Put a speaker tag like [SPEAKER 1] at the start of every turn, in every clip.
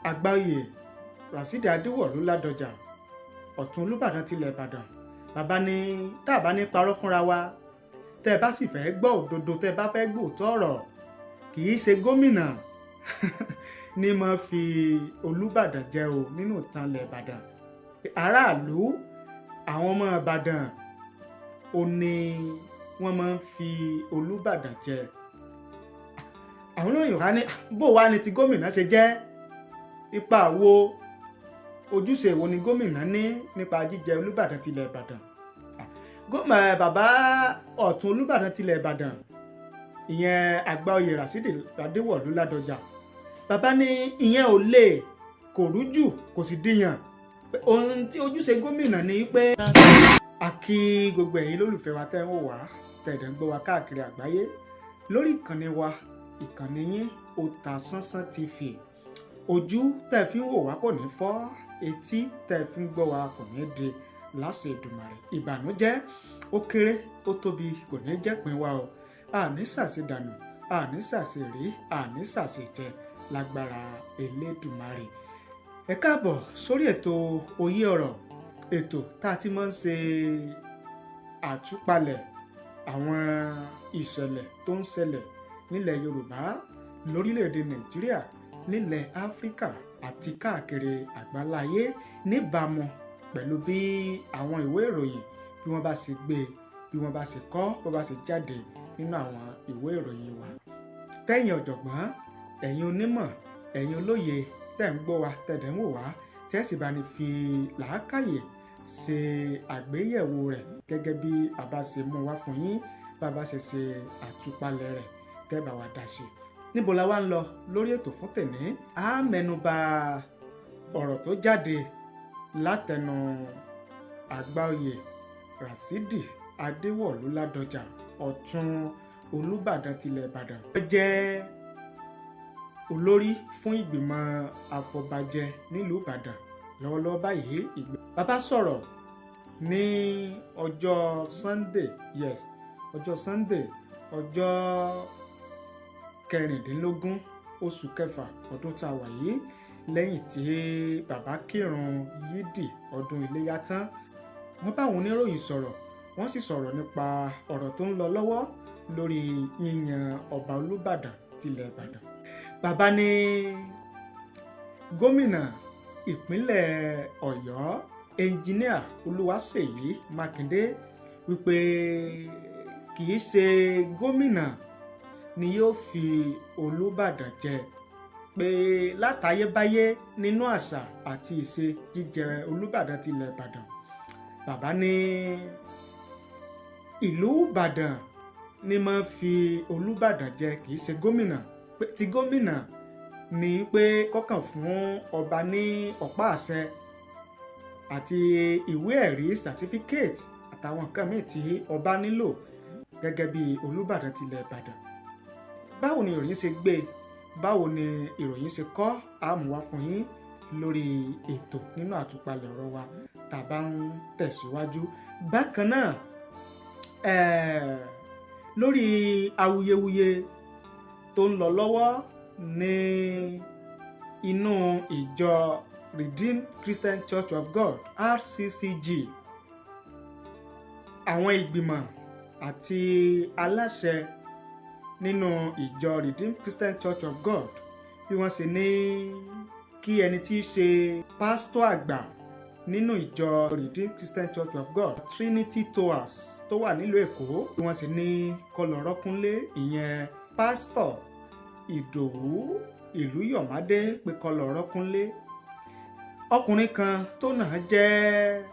[SPEAKER 1] Àgbáòye Ràsídì Adéwọ̀lú Ládọjà Ọ̀tún Olúbàdàn tilẹ̀ Ìbàdàn. Bàbá ní tá a bá ní parọ́ fúnra wa, tẹ́ ẹ bá sì fẹ́ gbọ́ òdodo, tẹ́ ẹ bá fẹ́ gbòòtọ́ ọ̀rọ̀, kì í ṣe gómìnà ní mo fi Olúbàdàn jẹ o nínú ìtàn ilẹ̀ Ìbàdàn. Aráàlú, àwọn ọmọ Ìbàdàn ò ní wọ́n máa ń fi Olúbàdàn jẹ. Àwọn olóyìn wá ní bó wá ní ti gómìnà ṣe jẹ́, ipa wo, ojúṣe wo ni gómìnà ní nípa jíjẹ Olúbàdàn tilẹ̀ Ìbàdàn. Bàbá Ọ̀tún Olúbàdàn tilẹ̀ Ìbàdàn, ìyẹn Àgbáòye Ràsídì Adéwọ̀lú Ládọjà, bàbá ní ìyẹn ò lè, kò rújú, kò sì díyàn. Ohun tí ojúṣe gómìnà ni pé a kí gbogbo ẹ̀yin lólùfẹ́ wa tẹ́ ń wò wá, tẹ̀dẹ̀ ń gbọ́ wa káàkiri àgbáyé lórí ìkànnì wa, ìkànnì yín Otasansan TV. Ojú tẹ́ fi ń wò wá kò ní fọ́, etí tẹ́ fi ń gbọ́ wa kò ní di láṣẹ Èdùmàrè. Ìbànújẹ́ ó kéré ó tóbi kò ní jẹ́ pín wa o. Àní ṣàṣedànù, àní ṣàṣerí, àní ṣàṣejẹ lágbára Elédùmarè. Ẹ káàbọ̀ sórí ètò Òye Ọ̀rọ̀, ètò tá a ti máa ń ṣe àtúpalẹ̀ àwọn ìṣẹ̀lẹ̀ tó ń ṣẹlẹ̀ nílẹ̀ Yorùbá, lórílẹ̀‐èdè Nàìjíríà, nílẹ̀ Áfíríkà àti káàkiri àgbáláyé, níbàámu pẹ̀lú bí àwọn ìwé ìròyìn bí wọ́n bá ṣe gbé, bí wọ́n bá ṣe kọ, bó bá ṣe jáde nínú àwọn ìwé ìròyìn wa. Tẹ́yin ọ̀jọ̀gbọ́n, ẹ̀yin onímọ̀, ẹ̀yin olóye tẹ́ ń gbọ́ wa, tẹ̀dẹ̀ ń wò wá, tẹ́ sì bá ní fi làákàyè ṣe àgbéyẹ̀wò rẹ̀ gẹ́gẹ́ bí bàbá ṣe mú wá fún yín, bàbá ṣe ṣe àtúpalẹ̀ rẹ̀, tẹ́ bá wa dá sí. Níbo la wá ń lọ lórí ètò fún tèmi? A mẹ́nubà ọ̀rọ̀ tó jáde látẹnu Àgbáòye Ràsídì Adéwọ̀lú Ládọjà Ọ̀tún Olúbàdàn tilẹ̀ Ìbàdàn. Ó jẹ́ olórí fún ìgbìmọ̀ àfọ̀bàjẹ́ nílùú Ìbàdàn lọ́wọ́lọ́wọ́ báyìí. Bàbá sọ̀rọ̀ ní ọjọ́ Sunday, ọjọ́ kẹrìndínlógún oṣù kẹfà ọdún tá a wà yìí, lẹ́yìn tí bàbá kírun yídì ọdún iléyá tán. Wọ́n bá àwọn oníròyìn sọ̀rọ̀, wọ́n sì sọ̀rọ̀ nípa ọ̀rọ̀ tó ń lọ lọ́wọ́ lórí yíyan ọba Olúbàdàn tilẹ̀ Ìbàdàn. Bàbá ní gómìnà ìpínlẹ̀ Ọ̀yọ́ ẹnjiníà Olúwaṣèyí Mákindé wípé kì í ṣe gómìnà ni yóò fi Olúbàdàn jẹ, pé látayébáyé nínú àṣà àti ìṣe jíjẹ Olúbàdàn tilẹ̀ Ìbàdàn. Bàbá ní ìlú Ìbàdàn ni máa fi Olúbàdàn jẹ, kì í ṣe gómìnà. Pé ti gómìnà ni pé kọ́kàn fún ọba ní ọ̀pá àṣẹ àti ìwé ẹ̀rí certificate àtàwọn nǹkan míì tí ọba nílò gẹ́gẹ́ bí Olúbàdàn tilẹ̀ Ìbàdàn. Báwo ni ìròyìn ṣe gbé, báwo ni ìròyìn ṣe kọ́, a mú wá fún yín lórí ètò nínú àtúpalẹ̀ ọ̀rọ̀ wa tá a bá ń tẹ̀síwájú. Bákan náà lórí awuyewuye tó ń lọ lọ́wọ́ ní inú ìjọ Redeemed Christian Church of God RCCG, àwọn ìgbìmọ̀ àti aláṣẹ nínú ìjọ Redeemed Christian Church of God bí wọ́n ṣe ní kí ẹni tí í ṣe pásítọ̀ àgbà nínú ìjọ Redeemed Christian Church of God Trinity Towers tó wà nílùú Èkó, bí wọ́n ṣe ní kọlọ̀rọ̀kúnlé, ìyẹn pásítọ̀ Ìdòwú Ìlúyọ̀mádé, pé kọlọ̀rọ̀kúnlé. Ọkùnrin kan tó náà jẹ́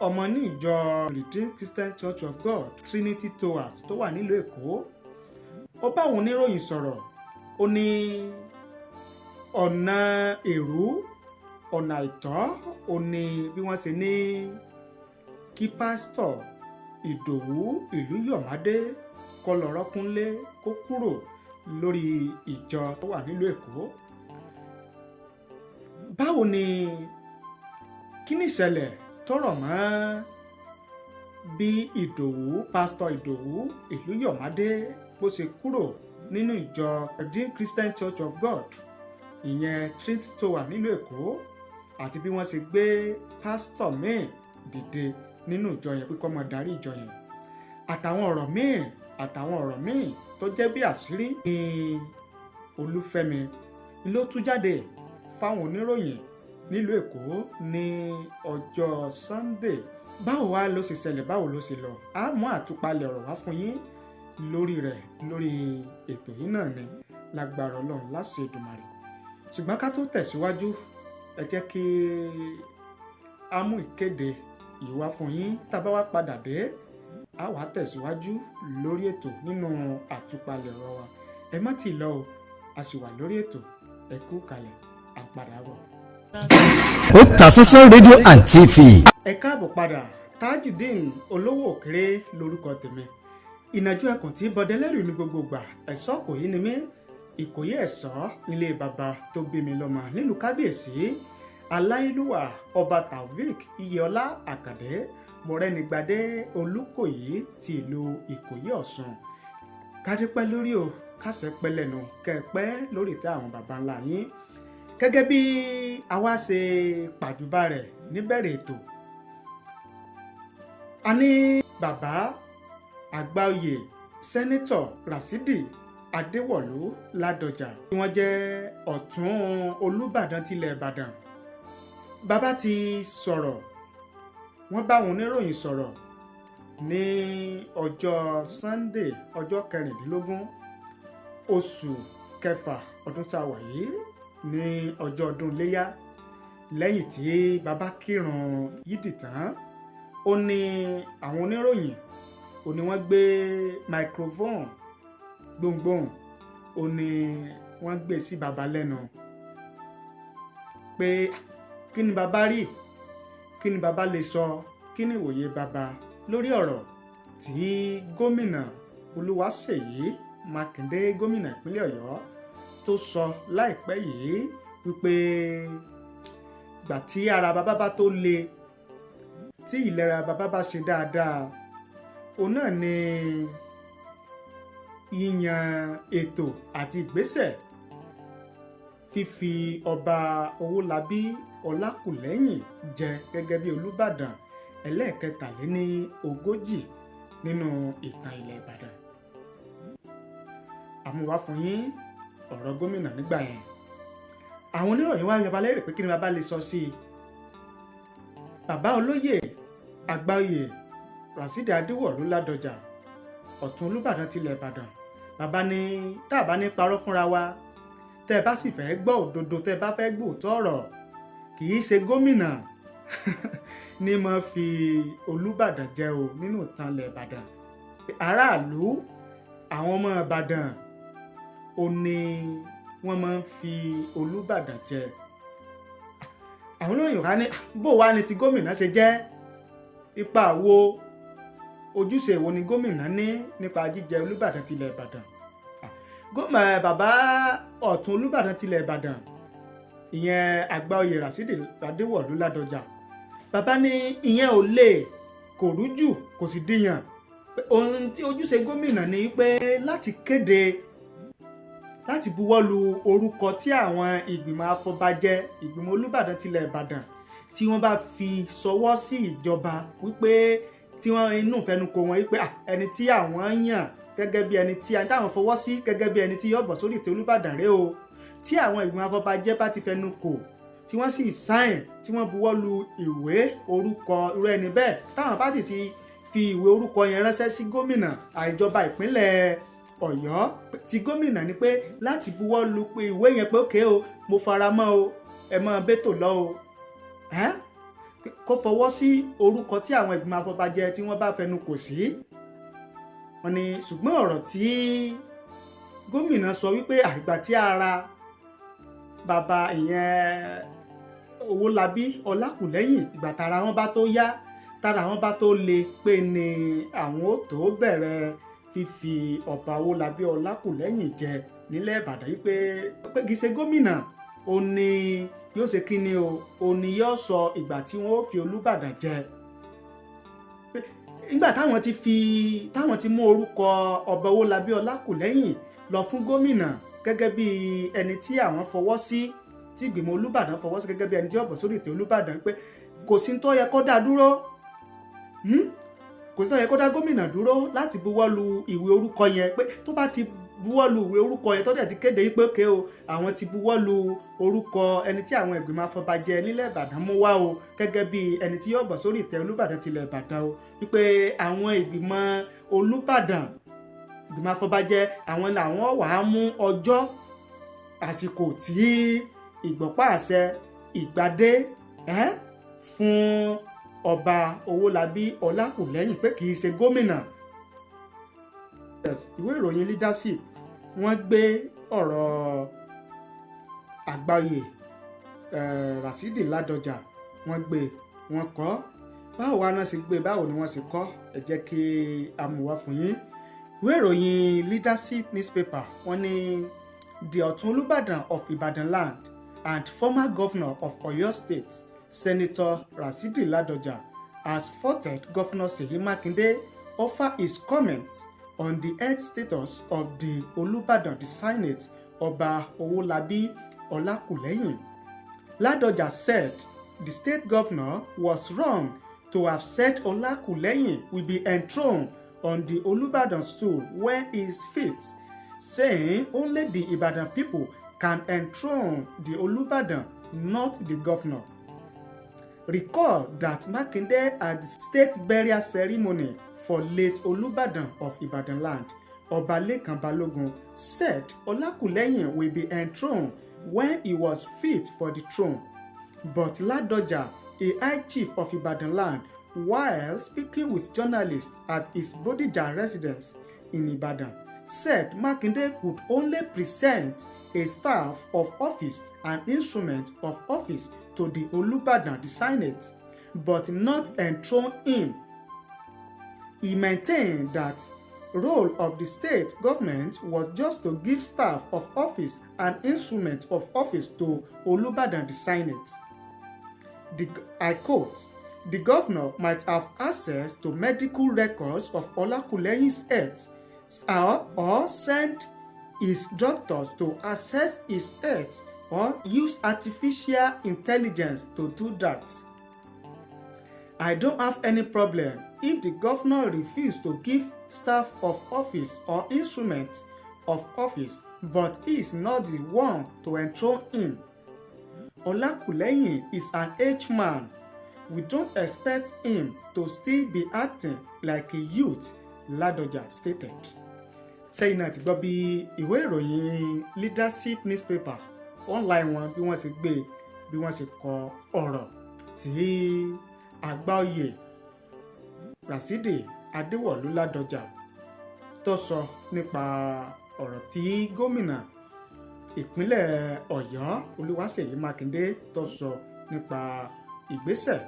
[SPEAKER 1] ọmọ ní ìjọ Redeemed Christian Church of God Trinity Towers tó wà nílùú Èkó, ó bá àwọn oníròyìn sọ̀rọ̀. Ó ní ọ̀nà èrú, ọ̀nà àìtọ́, ó ní bí wọ́n ṣe ní kí pásítọ̀ Ìdòwú Ìlúyọ̀mádé kọlọ̀rọ̀kúnlé kó kúrò lórí ìjọ tó wà nílùú Èkó. Báwo ni, kí ni ìṣẹ̀lẹ̀ tó rọ̀ mọ́ bí pásítọ̀ Ìdòwú Ìlúyọ̀mádé bó ṣe kúrò nínú ìjọ Redeemed Christian Church of God ìyẹn Trinity tó wà nílùú Èkó àti bí wọ́n ṣe gbé pásítọ̀ míì dìde nínú ìjọ yẹn pé kó máa darí ìjọ yẹn àtàwọn ọ̀rọ̀ míì tó jẹ́ bí àṣírí ní Olúfẹ́mi ló tú jáde fáwọn oníròyìn nílùú Èkó ní ọjọ́ Sunday. Báwo wá ló ṣe ṣẹlẹ̀, báwo ló ṣe lọ, a mú àtúpalẹ̀ ọ̀rọ̀ wá fún yín lórí rẹ̀ lórí ètò yìí náà ni lágbára Ọlọ́run láṣẹ Èdùmàrè. Ṣùgbọ́n ká tó tẹ̀síwájú ẹ jẹ́ kí a mú ìkéde yìí wá fún yín. Tá bá wá padà dé a wá tẹ̀síwájú lórí ètò nínú àtúpalẹ̀ ọ̀rọ̀ wa. Ẹ má tì lọ o, a sì wà lórí ètò. Ẹ kú kalẹ̀, à ń padà bọ̀.
[SPEAKER 2] Otasansan rédíò and TV.
[SPEAKER 1] Ẹ káàbọ̀ padà. Tajudeen Olówó Òkèrè lórúkọ tèmi. Ìnàjú ẹkùn tí bọdẹlẹ́rù ní gbogbo gbà. Ẹ̀sọ́ Ìkòyí ni mí. Ìkòyí ẹ̀sọ́ nílé bàbá tó bí mi lọ́mọ nílùú Kábíyèsí Aláyélúwà Ọba Taofeek Iyèọlá Àkàndé Mọ̀rẹ́nigbadé Olúkòyí ti ìlú Ìkòyí Ọ̀ṣun. Kádépẹ́ lórí o, kásẹ̀ pẹ́ lẹ́nu, kẹ́ẹ̀pẹ́ lórí tẹ́ àwọn baba ńlá yín. Gẹ́gẹ́ bí àwa ṣe pàjùbà rẹ̀ níbẹ̀rẹ̀ ètò, a ní bàbá àgbáòye sẹ́nítọ̀ Ràṣídì Adéwọ̀lú Ládọjà tí wọ́n jẹ́ ọ̀tún Olúbàdàn tilẹ̀ Ìbàdàn. Bàbá ti sọ̀rọ̀, wọ́n bá àwọn oníròyìn sọ̀rọ̀ ní ọjọ́ Sunday ọjọ́ 16 oṣù kẹfà ọdún tá a wà yìí ní ọjọ́ ọdún Iléyá. Lẹ́yìn tí bàbá kírun yídì tán, ó ní àwọn oníròyìn ó ní wọ́n gbé microphone gbohùngbohùn ó ní wọ́n gbé sí bàbá lẹ́nu pé kí ni bàbá rí, kí ni bàbá lè sọ, kí ni ìwòye bàbá lórí ọ̀rọ̀ tí gómìnà Olúwaṣèyí Mákindé gómìnà ìpínlẹ̀ Ọ̀yọ́ tó sọ láìpẹ́ yìí wípé gbà tí ara bàbá bá tó le, tí ìlera bàbá bá ṣe dáadáa, òun náà ni yíyan ètò àti ìgbésẹ̀ fífi ọba Owólabí Ọlákùlẹ́yìn jẹ gẹ́gẹ́ bí Olúbàdàn ẹlẹ́ẹ̀kẹtàléní-ogójì nínú ìtàn ilẹ̀ Ìbàdàn. Àmúwá fún yín ọ̀rọ̀ gómìnà nígbà yẹn. Àwọn oníròyìn wá yọba lérè pé kí ni bàbá lè sọ sí i. Bàbá olóyè àgbáòye Ràṣídì Adéwọ̀lú Ládọjà ọ̀tún Olúbàdàn tilẹ̀ Ìbàdàn. Bàbá ní tá a bá ní parọ́ fúnra wa, tẹ́ ẹ bá sì fẹ́ gbọ́ òdodo, tẹ́ ẹ bá fẹ́ gbòòtọ́ ọ̀rọ̀, kì í ṣe gómìnà ní mo fi Olúbàdàn jẹ o nínú ìtàn ilẹ̀ Ìbàdàn. Aráàlú àwọn ọmọ Ìbàdàn ó ní wọ́n máa ń fi Olúbàdàn jẹ. Àwọn olóyìn wá ní bó wá ní ti gómìnà ṣe jẹ́, ipa wo, ojúṣe wo ni gómìnà ní nípa jíjẹ Olúbàdàn tilẹ̀ Ìbàdàn. Bàbá ọ̀tún Olúbàdàn tilẹ̀ Ìbàdàn ìyẹn àgbáòye Ràṣídì Adéwọ̀lú Ládọjà, bàbá ní ìyẹn ò lè, kò rújù, kò sì díyàn. Ohun tí ojúṣe gómìnà ni pé láti kéde, láti buwọ́lu orúkọ tí àwọn ìgbìmọ̀ afọbajẹ ìgbìmọ̀ Olúbàdàn tilẹ̀ Ìbàdàn tí wọ́n bá fi sọwọ́ sí ìjọba wípé tí wọ́n inú ìfẹnukò wọn wípé ẹni tí àwọn yàn gẹ́gẹ́ bí ẹni tí àwọn fọwọ́ sí gẹ́gẹ́ bí ẹni tí yóò bọ̀ sórí ìtẹ́ Olúbàdàn rẹ o. Tí àwọn ìgbìmọ̀ afọbajẹ bá ti fẹnukò tí wọ́n sì sáìn, tí wọ́n buwọ́lu ìwé orúkọ irú ẹni bẹ́ẹ̀, táwọn bá ti fi ìwé orúkọ yẹn ránṣẹ́ sí gómìnà àìjọba ìpínlẹ̀ Ọ̀yọ́, ti gómìnà ni pé láti buwọ́lu pé ìwé yẹn pé òkè o, mo fara mọ́ o, ẹ máa bẹ́tò lọ o, kó fọwọ́ sí orúkọ tí àwọn ìgbìmọ̀ afọbajẹ tí wọ́n bá fẹnu kò sí. Wọ́n ní ṣùgbọ́n ọ̀rọ̀ tí gómìnà sọ wípé àgbà tí ara bàbá ìyẹn Owólabí Ọlákùlẹ́yìn ìgbà tára wọn bá tó yá, tára wọn bá tó le pé ni àwọn ó tó bẹ̀rẹ̀ fífi ọba Owólabí Ọlákùlẹ́yìn jẹ nílẹ̀ Ìbàdàn yìí pé kì í ṣe gómìnà ó ní yóò ṣe kí ni o, ó ní yóò sọ ìgbà tí wọ́n ó fi Olúbàdàn jẹ. Nígbà táwọn ti mú orúkọ ọba Owólabí Ọlákùlẹ́yìn lọ fún gómìnà gẹ́gẹ́ bí ẹni tí àwọn fọwọ́ sí, tí ìgbìmọ̀ Olúbàdàn fọwọ́ sí gẹ́gẹ́ bí ẹni tí ó bọ̀ sórí ìtẹ́ Olúbàdàn, pé kò sí tó yẹ kó dá dúró, kò sí tó yẹ kó dá gómìnà dúró láti buwọ́lu ìwé orúkọ yẹn, pé tó bá ti buwọ́lu ìwé orúkọ yẹn tó dẹ̀ ti kéde pé òkè o àwọn ti buwọ́lu orúkọ ẹni tí àwọn ìgbìmọ̀ afọbajẹ nílẹ̀ Ìbàdàn mú wá o gẹ́gẹ́ bí ẹni tí yóò bọ̀ sórí ìtẹ́ Olúbàdàn tilẹ̀ Ìbàdàn o, wípé àwọn ìgbìmọ̀ Olúbàdàn, ìgbìmọ̀ afọbajẹ, àwọn làwọn wàá mú ọjọ́ àsìkò tí ìgbọ̀pá àṣẹ ìgbàdé fún ọba Owólabí Ọlákùlẹ́yìn, pé kì í ṣe gómìnà. Ìwé ìròyìn Leadership wọ́n gbé ọ̀rọ̀ Àgbáoyè Ràsídì Ládọjà, wọ́n kọ báwo wá náà sì gbé, báwo ni wọ́n sì kọ, ẹ jẹ́ kí a mú wá fún yín. Ìwé ìròyìn Leadership newspaper wọ́n ní the Ọ̀tún Olúbàdàn of Ibadan land and former governor of Oyo State, Senator Ràsídì Ládọjà, has faulted Governor Seyi Makinde over his comments on the health status of the Olubadan designate Oba Owolabi Olakuleyin. Ládọjà said the state governor was wrong to have said Olakuleyin will be enthroned on the Olubadan stool where he fits, saying only the Ibadan people can enthrone the Olubadan, not the governor. Recall that Makinde at the state burial ceremony for late Olubadan of Ibadan land, Oba Lekan Balogun, said Olakuleyin will be enthroned when he was fit for the throne. But Ládọjà, a high chief of Ibadan land, while speaking with journalists at his Bodija residence in Ibadan, said Makinde could only present a staff of office and instrument of office to the Olubadan designate, but not enthrone him. He maintained that role of the state government was just to give staff of office and instrument of office to Olubadan designate. I quote, "The governor might have access to medical records of Olakuleyin's health or send his doctors to assess his health or use artificial intelligence to do that. I don't have any problem if the governor refuses to give staff of office or instruments of office, but he is not the one to enthrone him. Olakuleyin is an aged man. We don't expect him to still be acting like a youth," Ládọjà stated. Sẹ́yìn náà ti gbọ́ bí ìwé ìròyìn Leadership newspaper online wọn bí wọ́n ṣe gbé, bí wọ́n ṣe kọ ọ̀rọ̀ tí Àgbáoyè Ràsídì Adéwọ̀lú Ládọjà tó sọ nípa ọ̀rọ̀ tí gómìnà ìpínlẹ̀ Ọ̀yọ́ Olúwaṣèyí Mákindé tó sọ nípa ìgbésẹ̀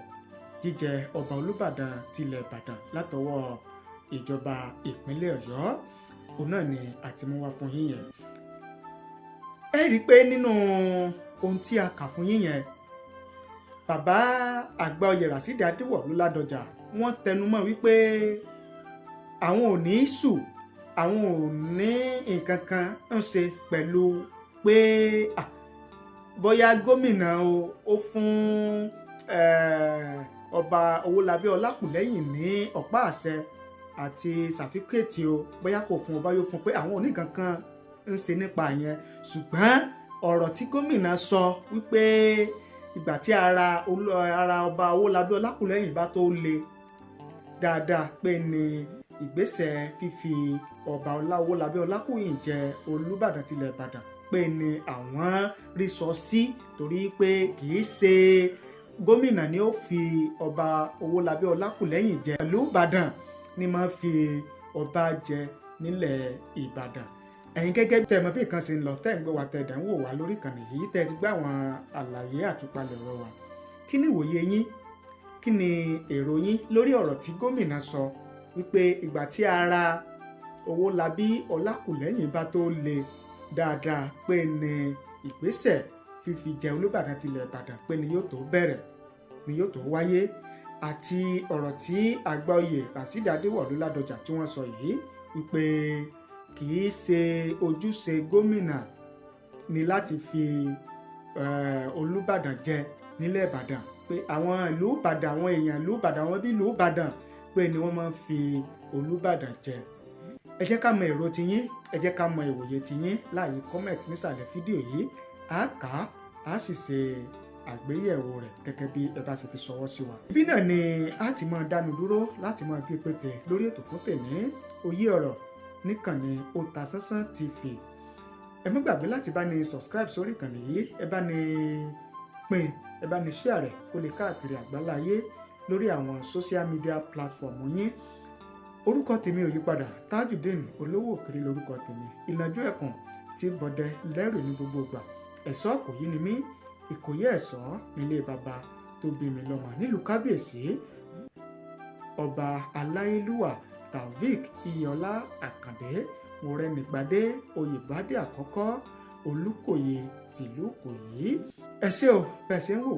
[SPEAKER 1] jíjẹ ọba Olúbàdàn tilẹ̀ Ìbàdàn látọwọ́ ìjọba ìpínlẹ̀ Ọ̀yọ́. Òun náà ni àtìmúwá fún yín yẹn. Ẹ rí i pé nínú ohun tí a kà fún yín yẹn, bàbá Àgbáoyè Ràsídì Adéwọ̀lú Ládọjà wọ́n tẹnumọ́ wípé àwọn ò ní sù, àwọn ò ní nǹkan kan ń ṣe pẹ̀lú pé bóyá gómìnà ó fún ọba Owólabí Ọlákùlẹ́yìn ní ọ̀pá àṣẹ àti sàtífíkẹ́ẹ̀tì o, bóyá kò fún ọba yóò fún, pé àwọn oníkan kan ń ṣe nípa yẹn. Ṣùgbọ́n ọ̀rọ̀ tí gómìnà sọ wípé ìgbà tí ara ọba Owólabí Ọlákùlẹ́yìn bá tó le dáadáa, pé ní ìgbésẹ̀ fífi ọba Owólabí Ọlákùlẹ́yìn jẹ Olúbàdàn tilẹ̀ Ìbàdàn, pé ní àwọn rí sọ sí, torí pé kì í ṣe gómìnà ni ó fi ọba Owólabí Ọlákùlẹ́yìn jẹ Olúbàdàn, ni máa fi ọba jẹ nílẹ̀ Ìbàdàn. Ẹ̀yin gẹ́gẹ́ bí tẹ̀mọ́ bí nǹkan ṣe ń lọ, tẹ́ ń gbé wa tẹ̀dá ń wò wá lórí ìkànnì yìí, tẹ́ ti gbá àwọn àlàyé àtúpalẹ̀ ọ̀rọ̀ wa. Kí ni ìwòye yín? Kí ni èrò yín lórí ọ̀rọ̀ tí gómìnà sọ wípé ìgbà tí ara Owólabí Ọlákùlẹ́yìn bá tó le dáadáa, pé ní ìgbésẹ̀ fífi jẹ Olúbàdàn tilẹ̀ Ìbàdàn pé ni yóò tó bẹ̀rẹ̀, ni yóò tó wáyé, àti ọ̀rọ̀ tí Àgbáoyè Ràsídì Adéwọ̀lú Ládọjà tí wọ́n sọ yìí wípé kì í ṣe ojúṣe gómìnà ni láti fi Olúbàdàn jẹ nílẹ̀ Ìbàdàn, pé àwọn ìlú Ìbàdàn, àwọn èèyàn ìlú Ìbàdàn, àwọn bí ìlú Ìbàdàn pé ni wọ́n máa ń fi Olúbàdàn jẹ. Ẹ jẹ́ ká mọ èrò tiyín, ẹ jẹ́ ká mọ ìwòye tiyín láàyè comment nísàlẹ̀ fídíò yìí. A kà á sì ṣe àgbéyẹ̀wò rẹ̀ gẹ́gẹ́ bí ẹ bá ṣe fi ṣọwọ́ sí wa. Ibi náà ni a ti máa dánu dúró láti máa gbé pété lórí ètò fún tèmi Òye Ọ̀rọ̀ níkànnì Otasansan TV. Ẹ má gbàgbé láti bá ní subscribe sórí ìkànnì yìí, ẹ bá ní pín, ẹ bá ní share rẹ̀ kó lè káàkiri àgbáláyé lórí àwọn social media platform yín. Orúkọ tèmi ò yípadà, Tajudeen Olówó Òkèrè lórúkọ tèmi. Ìnàjú ẹkùn tí bọdẹ lẹ́rù ní gbogbo ìgbà. Ẹ̀ṣọ́ Ìkòyí ni mí, Ìkòyí ẹ̀ṣọ́ nílé baba tó bí mi lọ́mọ nílùú Kábíyèsí. Ọba Aláyélúwà Taofeek Iyèọlá Àkàndé Mọ́rẹ́nigbadé Oyèbádé àkọ́kọ́ Olúkòyè tìlú Ìkòyí. Ẹ ṣé o bẹ́ẹ̀ ṣe ń wò.